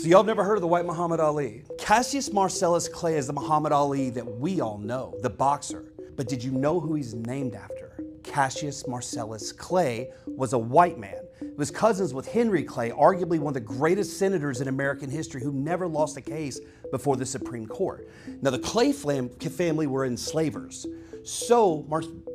So y'all have never heard of the White Muhammad Ali? Cassius Marcellus Clay is the Muhammad Ali that we all know, the boxer. But did you know who he's named after? Cassius Marcellus Clay was a white man. He was cousins with Henry Clay, arguably one of the greatest senators in American history who never lost a case before the Supreme Court. Now, the Clay family were enslavers. So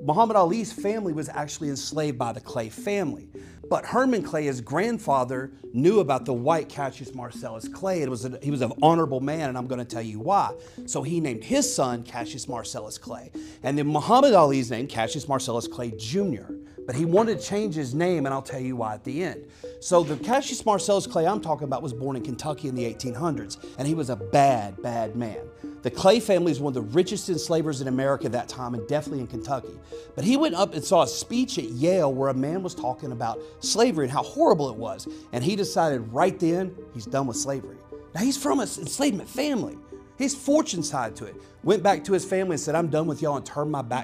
Muhammad Ali's family was actually enslaved by the Clay family. But Herman Clay, his grandfather, knew about the white Cassius Marcellus Clay. He was an honorable man, and I'm going to tell you why. So he named his son Cassius Marcellus Clay. And then Muhammad Ali's name, Cassius Marcellus Clay Jr. But he wanted to change his name, and I'll tell you why at the end. So the Cassius Marcellus Clay I'm talking about was born in Kentucky in the 1800s, and he was a bad, bad man. The Clay family is one of the richest enslavers in America at that time, and definitely in Kentucky. But he went up and saw a speech at Yale where a man was talking about slavery and how horrible it was. And he decided right then, he's done with slavery. Now, he's from an enslavement family. His fortune tied to it. Went back to his family and said, I'm done with y'all, and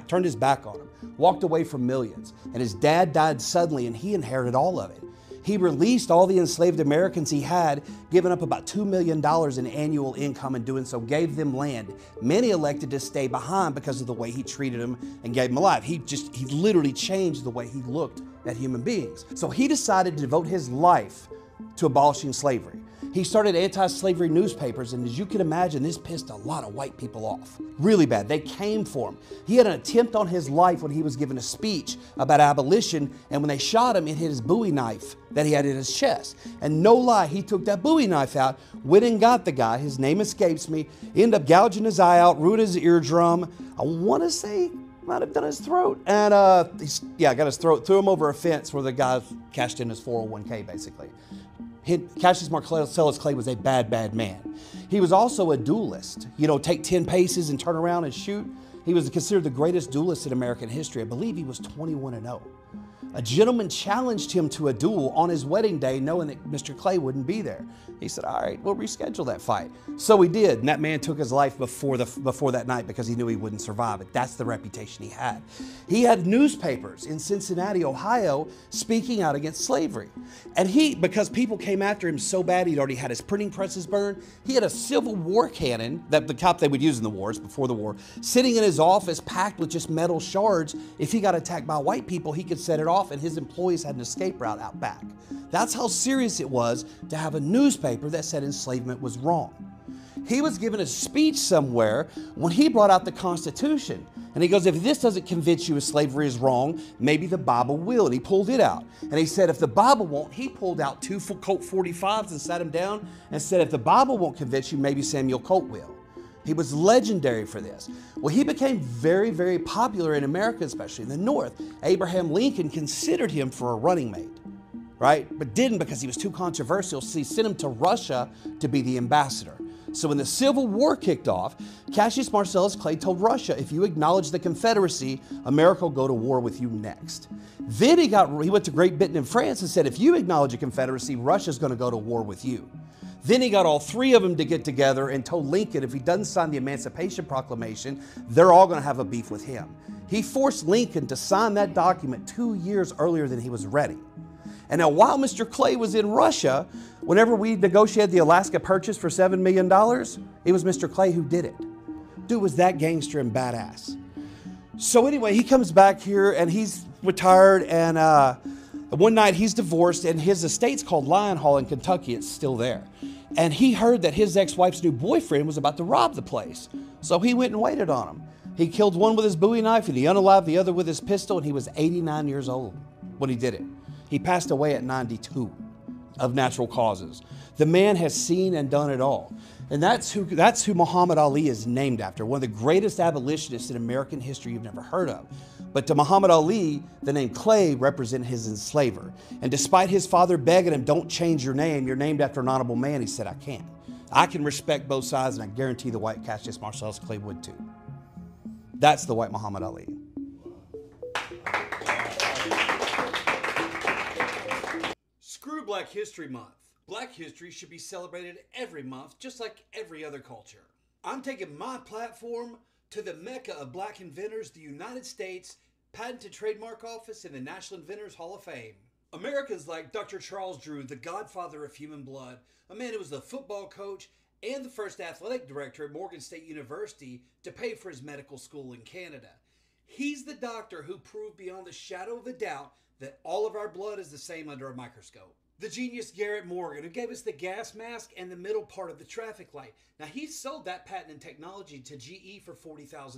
turned his back on them. Walked away from millions. And his dad died suddenly, and he inherited all of it. He released all the enslaved Americans he had, giving up about $2 million in annual income, and doing so gave them land. Many elected to stay behind because of the way he treated them and gave them a life. He literally changed the way he looked at human beings. So he decided to devote his life to abolishing slavery. He started anti-slavery newspapers, and as you can imagine, this pissed a lot of white people off. Really bad. They came for him. He had an attempt on his life when he was giving a speech about abolition, and when they shot him, it hit his Bowie knife that he had in his chest. And no lie, he took that Bowie knife out, went and got the guy, his name escapes me, ended up gouging his eye out, ruined his eardrum. I want to say might have done his throat. And got his throat, threw him over a fence where the guy cashed in his 401k, basically. Cassius Marcellus Clay was a bad, bad man. He was also a duelist. You know, take 10 paces and turn around and shoot. He was considered the greatest duelist in American history. I believe he was 21-0. A gentleman challenged him to a duel on his wedding day, knowing that Mr. Clay wouldn't be there. He said, all right, we'll reschedule that fight. So he did, and that man took his life before that night because he knew he wouldn't survive it. That's the reputation he had. He had newspapers in Cincinnati, Ohio, speaking out against slavery. And because people came after him so bad, he'd already had his printing presses burned. He had a Civil War cannon that the cop they would use in the wars, before the war, sitting in his office packed with just metal shards. If he got attacked by white people, he could set it off, and his employees had an escape route out back. That's how serious it was to have a newspaper that said enslavement was wrong. He was given a speech somewhere when he brought out the Constitution. And he goes, if this doesn't convince you slavery is wrong, maybe the Bible will. And he pulled it out. And he said, if the Bible won't, he pulled out 2 Colt 45s and sat them down and said, if the Bible won't convince you, maybe Samuel Colt will. He was legendary for this. Well, he became very, very popular in America, especially in the North. Abraham Lincoln considered him for a running mate, right? But didn't, because he was too controversial. So he sent him to Russia to be the ambassador. So when the Civil War kicked off, Cassius Marcellus Clay told Russia, if you acknowledge the Confederacy, America will go to war with you next. Then he went to Great Britain and France and said, if you acknowledge a Confederacy, Russia's going to go to war with you. Then he got all 3 of them to get together and told Lincoln if he doesn't sign the Emancipation Proclamation, they're all going to have a beef with him. He forced Lincoln to sign that document 2 years earlier than he was ready. And now while Mr. Clay was in Russia, whenever we negotiated the Alaska Purchase for $7 million, it was Mr. Clay who did it. Dude was that gangster and badass. So anyway, he comes back here and he's retired, and one night he's divorced, and his estate's called Lion Hall in Kentucky. It's still there. And he heard that his ex-wife's new boyfriend was about to rob the place. So he went and waited on him. He killed one with his Bowie knife and he unalived the other with his pistol, and he was 89 years old when he did it. He passed away at 92 of natural causes. The man has seen and done it all. And that's who Muhammad Ali is named after, one of the greatest abolitionists in American history you've never heard of. But to Muhammad Ali, the name Clay represented his enslaver. And despite his father begging him, don't change your name, you're named after an honorable man, he said, I can't. I can respect both sides, and I guarantee the white Cassius Marcellus Clay would too. That's the white Muhammad Ali. Screw Black History Month. Black history should be celebrated every month, just like every other culture. I'm taking my platform to the mecca of black inventors, the United States Patent and Trademark Office and the National Inventors Hall of Fame. America's like Dr. Charles Drew, the godfather of human blood, a man who was the football coach and the first athletic director at Morgan State University to pay for his medical school in Canada. He's the doctor who proved beyond the shadow of a doubt that all of our blood is the same under a microscope. The genius Garrett Morgan, who gave us the gas mask and the middle part of the traffic light. Now, he sold that patent and technology to GE for $40,000,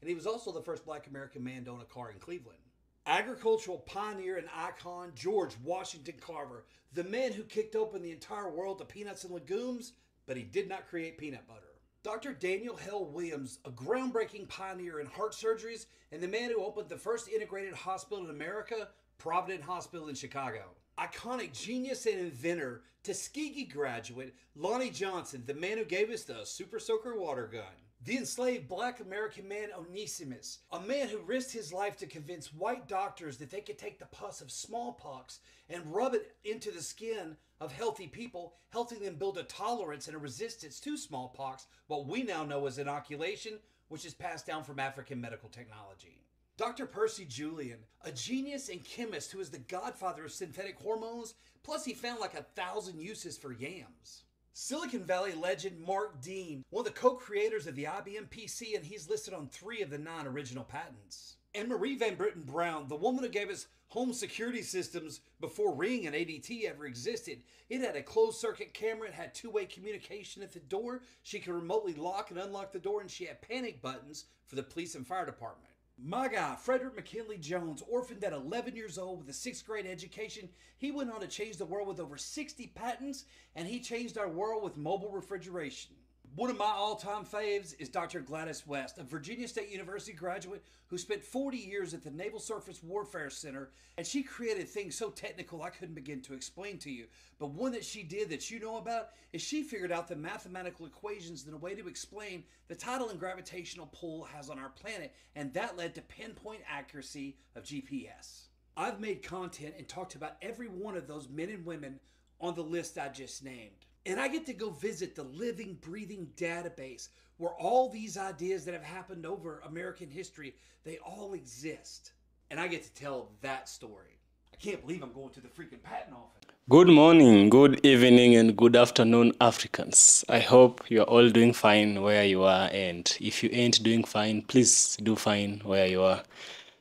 and he was also the first black American man to own a car in Cleveland. Agricultural pioneer and icon George Washington Carver, the man who kicked open the entire world to peanuts and legumes, but he did not create peanut butter. Dr. Daniel Hale Williams, a groundbreaking pioneer in heart surgeries and the man who opened the first integrated hospital in America, Providence Hospital in Chicago. Iconic genius and inventor, Tuskegee graduate Lonnie Johnson, the man who gave us the Super Soaker water gun. The enslaved black American man Onesimus, a man who risked his life to convince white doctors that they could take the pus of smallpox and rub it into the skin of healthy people, helping them build a tolerance and a resistance to smallpox, what we now know as inoculation, which is passed down from African medical technology. Dr. Percy Julian, a genius and chemist who is the godfather of synthetic hormones, plus he found like 1,000 uses for yams. Silicon Valley legend Mark Dean, one of the co-creators of the IBM PC, and he's listed on 3 of the 9 original patents. And Marie Van Britten Brown, the woman who gave us home security systems before Ring and ADT ever existed. It had a closed circuit camera, it had two-way communication at the door, she could remotely lock and unlock the door, and she had panic buttons for the police and fire department. My guy, Frederick McKinley Jones, orphaned at 11 years old with a 6th grade education, he went on to change the world with over 60 patents, and he changed our world with mobile refrigeration. One of my all-time faves is Dr. Gladys West, a Virginia State University graduate who spent 40 years at the Naval Surface Warfare Center, and she created things so technical I couldn't begin to explain to you. But one that she did that you know about is she figured out the mathematical equations in a way to explain the tidal and gravitational pull has on our planet, and that led to pinpoint accuracy of GPS. I've made content and talked about every one of those men and women on the list I just named. And I get to go visit the living, breathing database where all these ideas that have happened over American history, they all exist. And I get to tell that story. I can't believe I'm going to the freaking patent office. Good morning, good evening, and good afternoon, Africans. I hope you are all doing fine where you are, and if you ain't doing fine, please do fine where you are.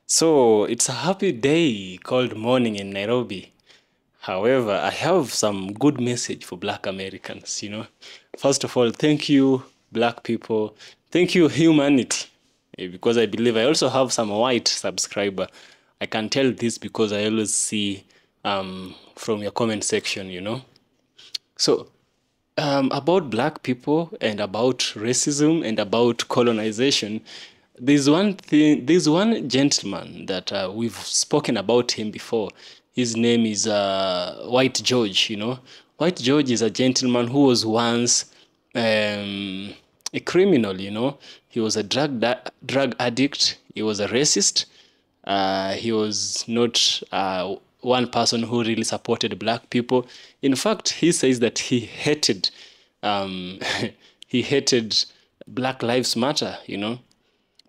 So, it's a happy day called morning in Nairobi. However, I have some good message for Black Americans, First of all, thank you, Black people. Thank you, humanity. Because I believe I also have some white subscriber. I can tell this because I always see from your comment section, So, about Black people and about racism and about colonization, there's one gentleman that we've spoken about him before. His name is White George, White George is a gentleman who was once a criminal, He was a drug addict. He was a racist. He was not one person who really supported Black people. In fact, he says that he hated Black Lives Matter,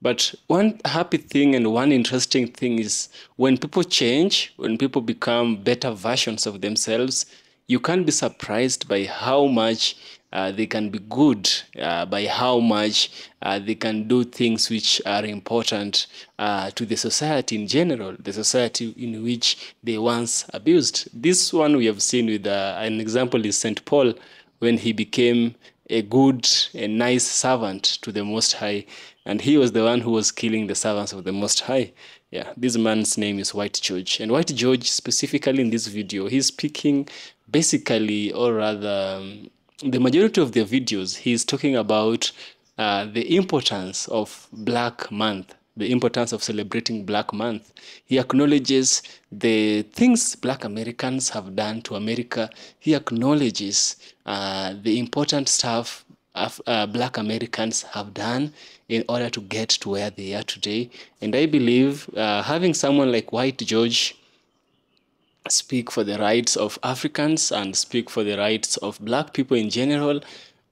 But one happy thing and one interesting thing is when people change, when people become better versions of themselves, you can't be surprised by how much they can be good, by how much they can do things which are important to the society in general, the society in which they once abused. This one we have seen with an example is St. Paul, when he became a good and nice servant to the Most High, and he was the one who was killing the servants of the Most High. Yeah, this man's name is White George. And White George, specifically in this video, he's speaking basically, or rather, the majority of the videos, he's talking about the importance of Black Month, the importance of celebrating Black Month. He acknowledges the things Black Americans have done to America. He acknowledges the important stuff Black Americans have done in order to get to where they are today. And I believe having someone like White George speak for the rights of Africans and speak for the rights of Black people in general,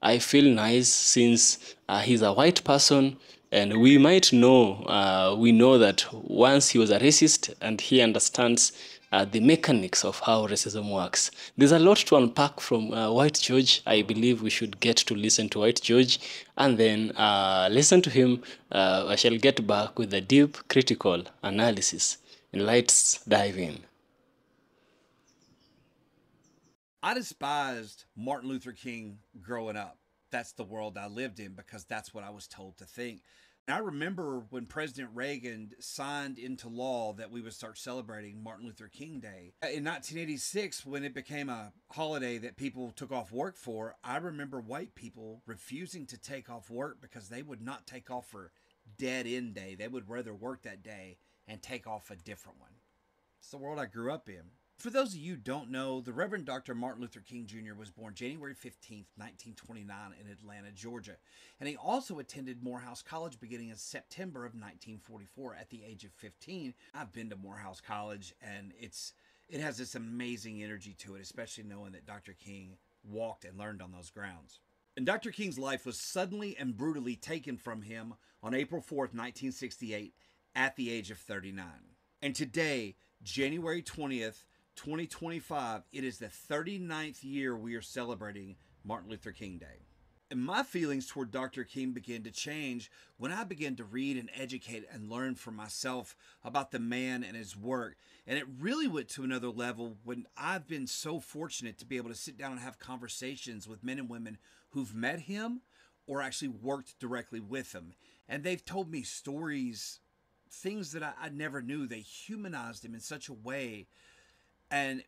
I feel nice since he's a white person, and we might know, we know that once he was a racist and he understands the mechanics of how racism works. There's a lot to unpack from White George. I believe we should get to listen to White George and then listen to him. I shall get back with a deep critical analysis. And let's dive in. I despised Martin Luther King growing up. That's the world I lived in because that's what I was told to think. And I remember when President Reagan signed into law that we would start celebrating Martin Luther King Day. In 1986, when it became a holiday that people took off work for, I remember white people refusing to take off work because they would not take off for Dead End Day. They would rather work that day and take off a different one. It's the world I grew up in. For those of you who don't know, the Reverend Dr. Martin Luther King Jr. was born January 15th, 1929 in Atlanta, Georgia. And he also attended Morehouse College beginning in September of 1944 at the age of 15. I've been to Morehouse College and it has this amazing energy to it, especially knowing that Dr. King walked and learned on those grounds. And Dr. King's life was suddenly and brutally taken from him on April 4th, 1968 at the age of 39. And today, January 20th, 2025, it is the 39th year we are celebrating Martin Luther King Day. And my feelings toward Dr. King began to change when I began to read and educate and learn for myself about the man and his work. And it really went to another level when I've been so fortunate to be able to sit down and have conversations with men and women who've met him or actually worked directly with him. And they've told me stories, things that I never knew. They humanized him in such a way. And,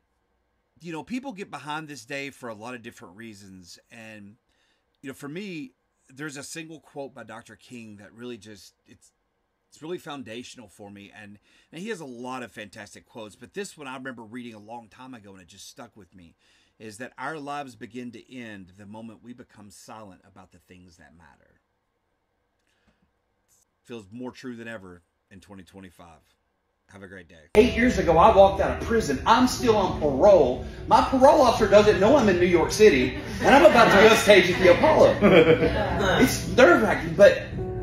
you know, people get behind this day for a lot of different reasons. And, you know, for me, there's a single quote by Dr. King that really just, it's really foundational for me. And he has a lot of fantastic quotes, but this one I remember reading a long time ago and it just stuck with me, is that our lives begin to end the moment we become silent about the things that matter. Feels more true than ever in 2025. Have a great day. 8 years ago, I walked out of prison. I'm still on parole. My parole officer doesn't know I'm in New York City, and I'm about to go stage at the Apollo. It's nerve-wracking, but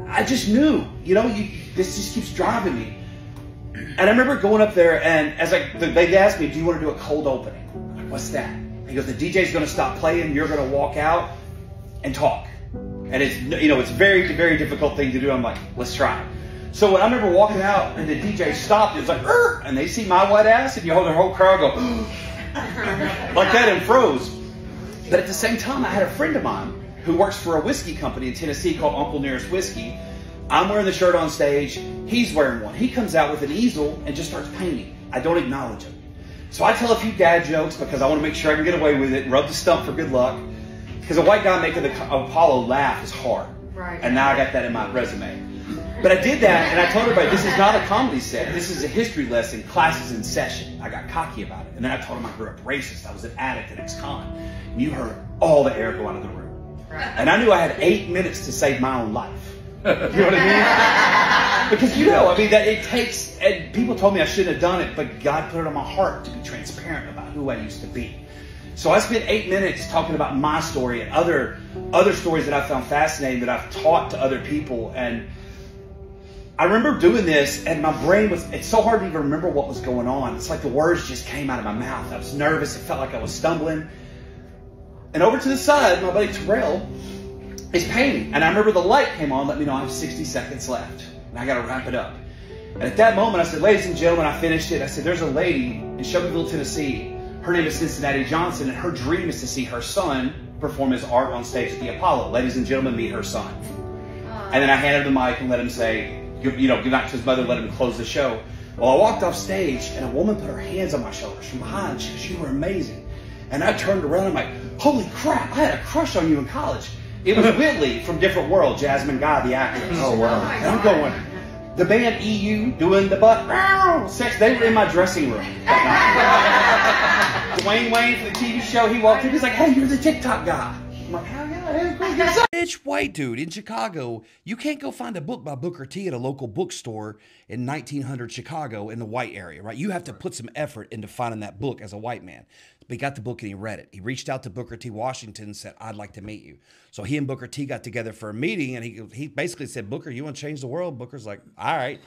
I just knew, you know, this just keeps driving me. And I remember going up there, and they asked me, do you want to do a cold opening? I'm like, what's that? He goes, the DJ's going to stop playing, you're going to walk out and talk. And it's, you know, it's a very, very difficult thing to do. I'm like, let's try it. So when I remember walking out and the DJ stopped, it was like, "Urgh!" And they see my wet ass, and you hold the whole crowd go, like that, and froze. But at the same time, I had a friend of mine who works for a whiskey company in Tennessee called Uncle Nearest Whiskey. I'm wearing the shirt on stage. He's wearing one. He comes out with an easel and just starts painting. I don't acknowledge him. So I tell a few dad jokes because I want to make sure I can get away with it and rub the stump for good luck. Because a white guy making the Apollo laugh is hard. Right. And now I got that in my resume. But I did that, and I told everybody, this is not a comedy set. This is a history lesson. Class is in session. I got cocky about it. And then I told them I grew up racist. I was an addict and ex-con. And you heard all the air go out of the room. Right. And I knew I had 8 minutes to save my own life. You know what I mean? Because, you know, I mean, that it takes, and people told me I shouldn't have done it, but God put it on my heart to be transparent about who I used to be. So I spent 8 minutes talking about my story and other stories that I found fascinating that I've taught to other people. And I remember doing this, and my brain it's so hard to even remember what was going on. It's like the words just came out of my mouth. I was nervous. It felt like I was stumbling. And over to the side, my buddy Terrell is painting. And I remember the light came on, let me know I have 60 seconds left. And I got to wrap it up. And at that moment, I said, ladies and gentlemen, I finished it. I said, there's a lady in Shelbyville, Tennessee. Her name is Cincinnati Johnson, and her dream is to see her son perform his art on stage at the Apollo. Ladies and gentlemen, meet her son. And then I handed him the mic and let him say, you know, give back to his mother, let him close the show. Well, I walked off stage, and a woman put her hands on my shoulders from behind. She goes, you were amazing. And I turned around, and I'm like, holy crap, I had a crush on you in college. It was Whitley from Different World, Jasmine Guy, the actress. Oh, wow. And I'm going, the band EU doing the butt sex, they were in my dressing room. Dwayne Wayne from the TV show, he walked in, he's like, hey, you're the TikTok guy. I'm like, hell yeah, rich white dude in Chicago. You can't go find a book by Booker T at a local bookstore in 1900 Chicago in the white area, right? You have to put some effort into finding that book as a white man. But he got the book and he read it. He reached out to Booker T. Washington and said, I'd like to meet you. So he and Booker T got together for a meeting, and he basically said, Booker, you want to change the world? Booker's like, all right.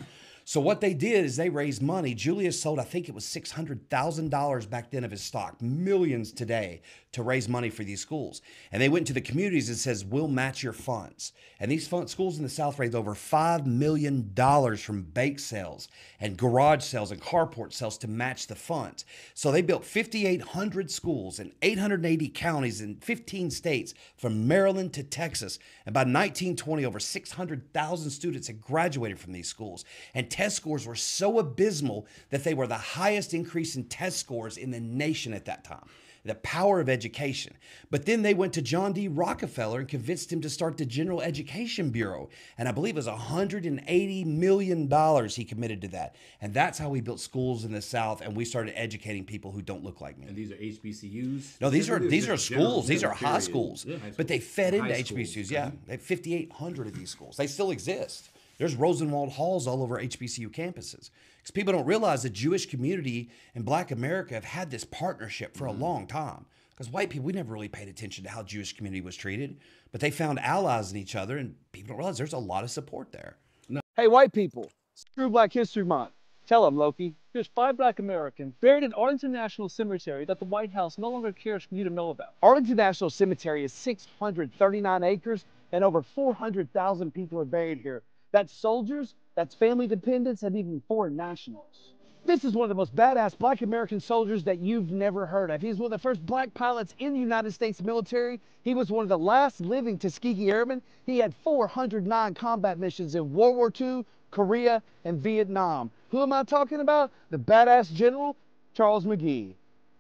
So what they did is they raised money. Julius sold, I think it was $600,000 back then of his stock, millions today, to raise money for these schools. And they went to the communities and says, we'll match your funds. And these schools in the South raised over $5 million from bake sales and garage sales and carport sales to match the funds. So they built 5,800 schools in 880 counties in 15 states from Maryland to Texas. And by 1920, over 600,000 students had graduated from these schools. And test scores were so abysmal that they were the highest increase in test scores in the nation at that time. The power of education. But then they went to John D. Rockefeller and convinced him to start the General Education Bureau. And I believe it was $180 million he committed to that. And that's how we built schools in the South, and we started educating people who don't look like me. And these are HBCUs? No, these are schools. These are high schools. Yeah, high schools. But they fed into High HBCUs. schools. Yeah, they have 5,800 of these schools. They still exist. There's Rosenwald halls all over HBCU campuses. Because people don't realize the Jewish community and Black America have had this partnership for a long time. Because white people, we never really paid attention to how Jewish community was treated. But they found allies in each other, and people don't realize there's a lot of support there. Hey, white people, screw Black History Month. Tell them, Loki. There's 5 Black Americans buried in Arlington National Cemetery that the White House no longer cares for you to know about. Arlington National Cemetery is 639 acres, and over 400,000 people are buried here. That's soldiers, that's family dependents, and even foreign nationals. This is one of the most badass Black American soldiers that you've never heard of. He's one of the first Black pilots in the United States military. He was one of the last living Tuskegee Airmen. He had 409 combat missions in World War II, Korea, and Vietnam. Who am I talking about? The badass General Charles McGee.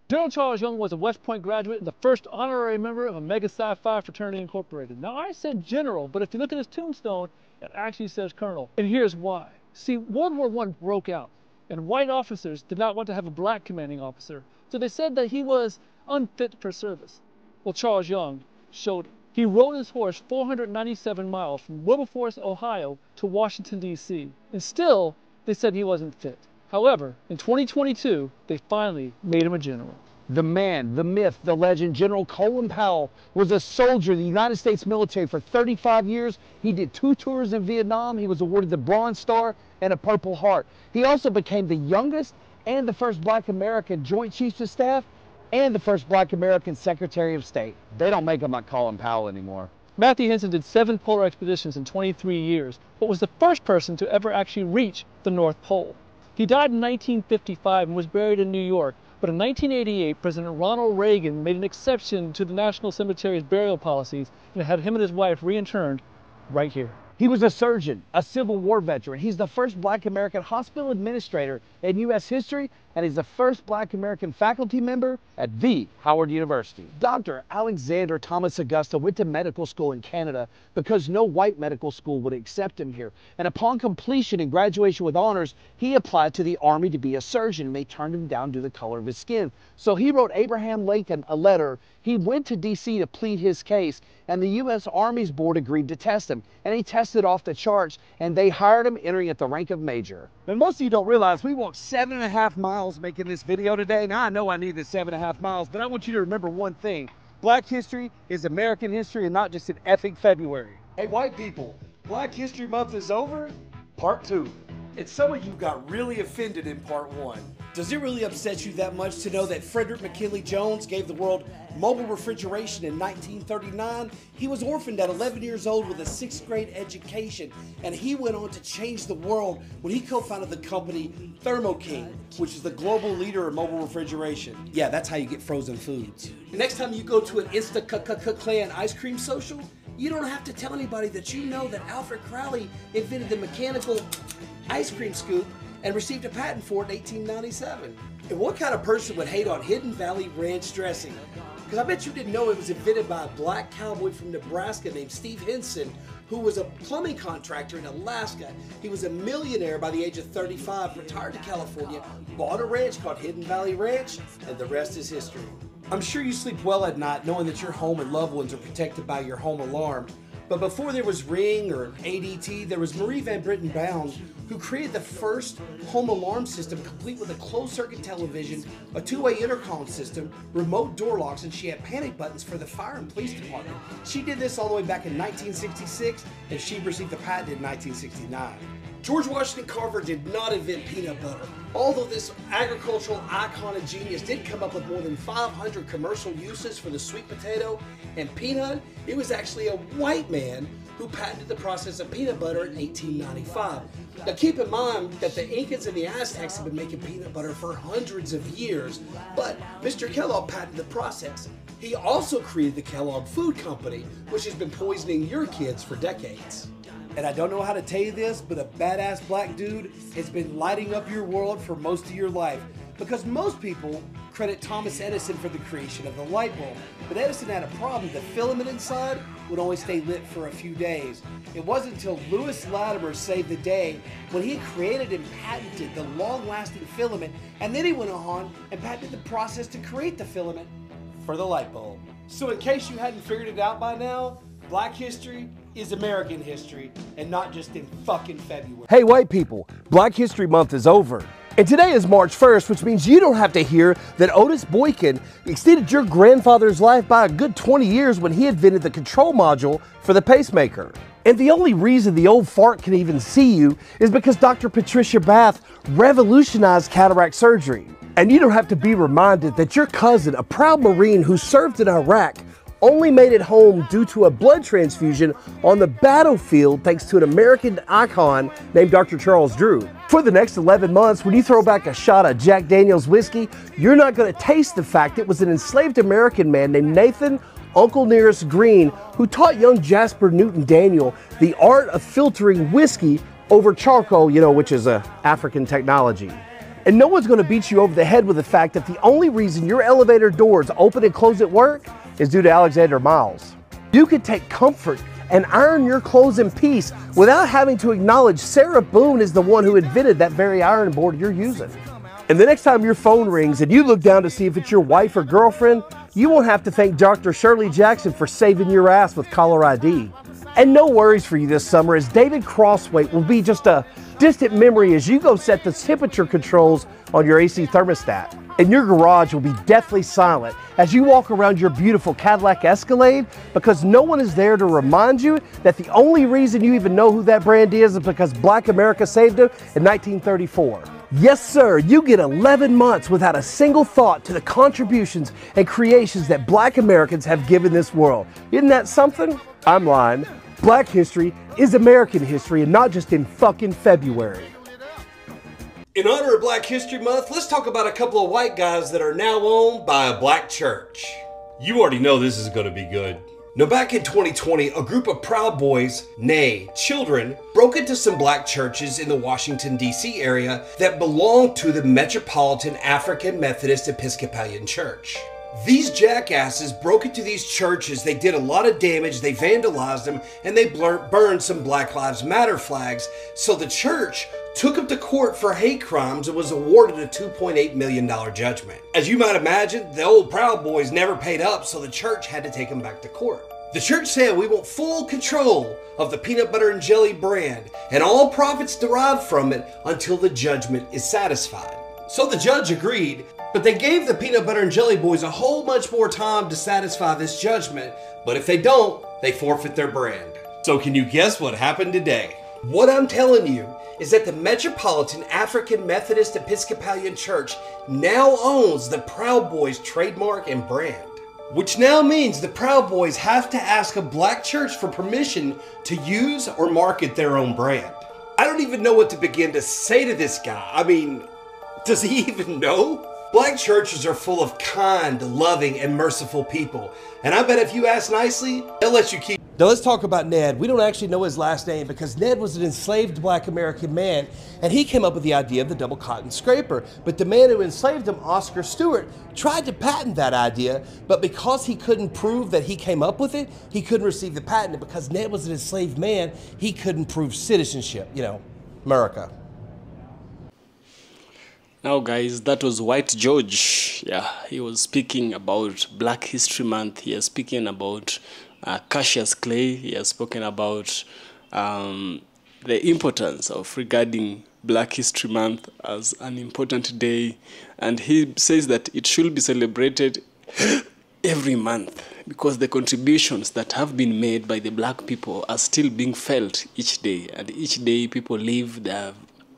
General Charles Young was a West Point graduate and the first honorary member of Omega Psi Phi Fraternity Incorporated. Now, I said general, but if you look at his tombstone, it actually says colonel. And here's why. See, World War I broke out, and white officers did not want to have a Black commanding officer, so they said that he was unfit for service. Well, Charles Young showed it. He rode his horse 497 miles from Wilberforce, Ohio to Washington, D.C., and still, they said he wasn't fit. However, in 2022, they finally made him a general. The man, the myth, the legend, General Colin Powell was a soldier in the United States military for 35 years. He did 2 tours in Vietnam. He was awarded the Bronze Star and a Purple Heart. He also became the youngest and the first Black American Joint Chiefs of Staff and the first Black American Secretary of State. They don't make him like Colin Powell anymore. Matthew Henson did 7 polar expeditions in 23 years, but was the first person to ever actually reach the North Pole. He died in 1955 and was buried in New York. But in 1988, President Ronald Reagan made an exception to the National Cemetery's burial policies and had him and his wife reinterred right here. He was a surgeon, a Civil War veteran. He's the first Black American hospital administrator in U.S. history, and he's the first Black American faculty member at the Howard University. Dr. Alexander Thomas Augusta went to medical school in Canada because no white medical school would accept him here. And upon completion and graduation with honors, he applied to the Army to be a surgeon, and they turned him down due to the color of his skin. So he wrote Abraham Lincoln a letter. He went to D.C. to plead his case, and the U.S. Army's board agreed to test him. And he tested off the charts, and they hired him, entering at the rank of major. And most of you don't realize we walked 7.5 miles making this video today. Now, I know I need the 7.5 miles, but I want you to remember one thing. Black history is American history and not just an epic February. Hey, white people, Black History Month is over. Part 2. And some of you got really offended in part 1. Does it really upset you that much to know that Frederick McKinley Jones gave the world mobile refrigeration in 1939? He was orphaned at 11 years old with a 6th grade education, and he went on to change the world when he co-founded the company Thermo King, which is the global leader in mobile refrigeration. Yeah, that's how you get frozen foods. The next time you go to an Insta-Clan ice cream social, you don't have to tell anybody that you know that Alfred Crowley invented the mechanical ice cream scoop and received a patent for it in 1897. And what kind of person would hate on Hidden Valley Ranch dressing? Because I bet you didn't know it was invented by a Black cowboy from Nebraska named Steve Henson, who was a plumbing contractor in Alaska. He was a millionaire by the age of 35, retired to California, bought a ranch called Hidden Valley Ranch, and the rest is history. I'm sure you sleep well at night knowing that your home and loved ones are protected by your home alarm. But before there was Ring or ADT, there was Marie Van Brittan Bound, who created the first home alarm system complete with a closed-circuit television, a two-way intercom system, remote door locks, and she had panic buttons for the fire and police department. She did this all the way back in 1966, and she received the patent in 1969. George Washington Carver did not invent peanut butter. Although this agricultural icon and genius did come up with more than 500 commercial uses for the sweet potato and peanut, it was actually a white man who patented the process of peanut butter in 1895. Now keep in mind that the Incans and the Aztecs have been making peanut butter for hundreds of years, but Mr. Kellogg patented the process. He also created the Kellogg Food Company, which has been poisoning your kids for decades. And I don't know how to tell you this, but a badass black dude has been lighting up your world for most of your life. Because most people credit Thomas Edison for the creation of the light bulb. But Edison had a problem. The filament inside would only stay lit for a few days. It wasn't until Lewis Latimer saved the day when he created and patented the long-lasting filament, and then he went on and patented the process to create the filament for the light bulb. So in case you hadn't figured it out by now, Black history is American history, and not just in fucking February. Hey white people, Black History Month is over. And today is March 1st, which means you don't have to hear that Otis Boykin extended your grandfather's life by a good 20 years when he invented the control module for the pacemaker. And the only reason the old fart can even see you is because Dr. Patricia Bath revolutionized cataract surgery. And you don't have to be reminded that your cousin, a proud Marine who served in Iraq, only made it home due to a blood transfusion on the battlefield thanks to an American icon named Dr. Charles Drew. For the next 11 months, when you throw back a shot of Jack Daniel's whiskey, you're not going to taste the fact it was an enslaved American man named Nathan Uncle Nearest Green who taught young Jasper Newton Daniel the art of filtering whiskey over charcoal, which is a African technology. And no one's going to beat you over the head with the fact that the only reason your elevator doors open and close at work is due to Alexander Miles. You could take comfort and iron your clothes in peace without having to acknowledge Sarah Boone is the one who invented that very iron board you're using. And the next time your phone rings and you look down to see if it's your wife or girlfriend, you won't have to thank Dr. Shirley Jackson for saving your ass with caller ID. And no worries for you this summer, as David Crossway will be just a distant memory as you go set the temperature controls on your AC thermostat. And your garage will be deathly silent as you walk around your beautiful Cadillac Escalade, because no one is there to remind you that the only reason you even know who that brand is because Black America saved it in 1934. Yes, sir, you get 11 months without a single thought to the contributions and creations that Black Americans have given this world. Isn't that something? I'm lying. Black history is American history, and not just in fucking February. In honor of Black History Month, let's talk about a couple of white guys that are now owned by a black church. You already know this is going to be good. Now back in 2020, a group of Proud Boys, nay, children, broke into some black churches in the Washington, D.C. area that belonged to the Metropolitan African Methodist Episcopalian Church. These jackasses broke into these churches, they did a lot of damage, they vandalized them, and they burned some Black Lives Matter flags. So the church took them to court for hate crimes and was awarded a $2.8 million judgment. As you might imagine, the old Proud Boys never paid up, so the church had to take them back to court. The church said, we want full control of the peanut butter and jelly brand and all profits derived from it until the judgment is satisfied. So the judge agreed, but they gave the peanut butter and jelly boys a whole much more time to satisfy this judgment, but if they don't, they forfeit their brand. So can you guess what happened today? What I'm telling you is that the Metropolitan African Methodist Episcopalian Church now owns the Proud Boys trademark and brand, which now means the Proud Boys have to ask a black church for permission to use or market their own brand. I don't even know what to begin to say to this guy. I mean, does he even know? Black churches are full of kind, loving, and merciful people. And I bet if you ask nicely, they'll let you keep. Now let's talk about Ned. We don't actually know his last name because Ned was an enslaved black American man, and he came up with the idea of the double cotton scraper. But the man who enslaved him, Oscar Stewart, tried to patent that idea, but because he couldn't prove that he came up with it, he couldn't receive the patent. And because Ned was an enslaved man, he couldn't prove citizenship, America. Now guys, that was White George. Yeah, he was speaking about Black History Month. He has speaking about Cassius Clay. He has spoken about the importance of regarding Black History Month as an important day. And he says that it should be celebrated every month. because the contributions that have been made by the black people are still being felt each day, and each day people live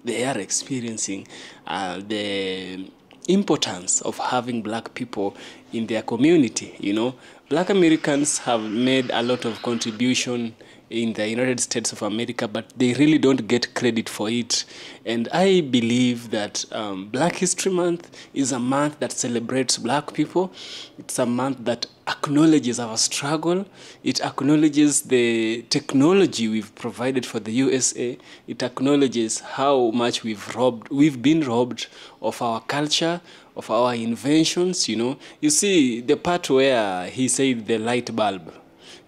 they are experiencing the importance of having black people in their community. You know, black Americans have made a lot of contribution in the United States of America, but they really don't get credit for it. And I believe that Black History Month is a month that celebrates black people. It's a month that acknowledges our struggle. It acknowledges the technology we've provided for the USA. It acknowledges how much we've been robbed of our culture, of our inventions, you know. You see the part where he said the light bulb.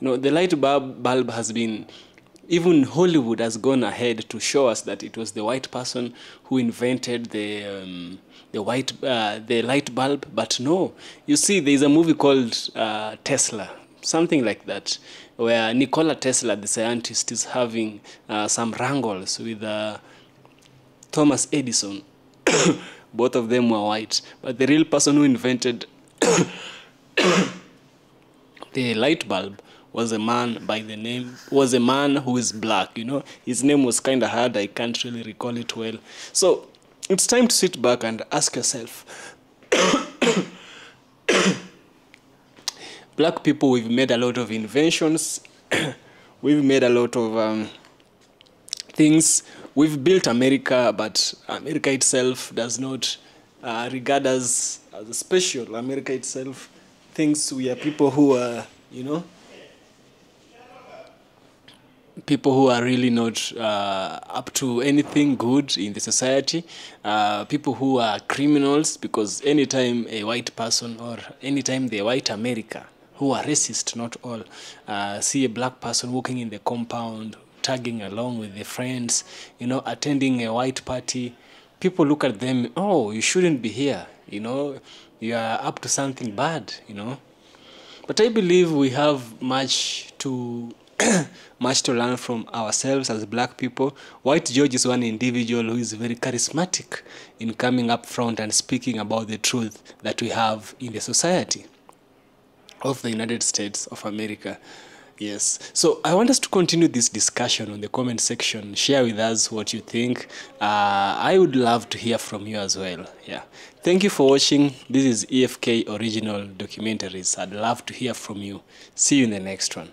You know, the light bulb has been, even Hollywood has gone ahead to show us that it was the white person who invented the light bulb. But no, you see, there's a movie called Tesla, something like that, where Nikola Tesla, the scientist, is having some wrangles with Thomas Edison. Both of them were white, but the real person who invented the light bulb was a man who is black, you know. His name was kind of hard. I can't really recall it well. So it's time to sit back and ask yourself, black people, we've made a lot of inventions. We've made a lot of things. We've built America, but America itself does not regard us as special. America itself thinks we are people who are, you know, people who are really not up to anything good in the society, people who are criminals, because anytime a white person or anytime the white America, who are racist, not all, see a black person walking in the compound, tagging along with their friends, you know, attending a white party, people look at them, oh, you shouldn't be here, you know, you are up to something bad, you know. But I believe we have much to learn from ourselves as black people. White George is one individual who is very charismatic in coming up front and speaking about the truth that we have in the society of the United States of America. Yes. So I want us to continue this discussion on the comment section. Share with us what you think. I would love to hear from you as well. Yeah. Thank you for watching. This is EFK Original Documentaries. I'd love to hear from you. See you in the next one.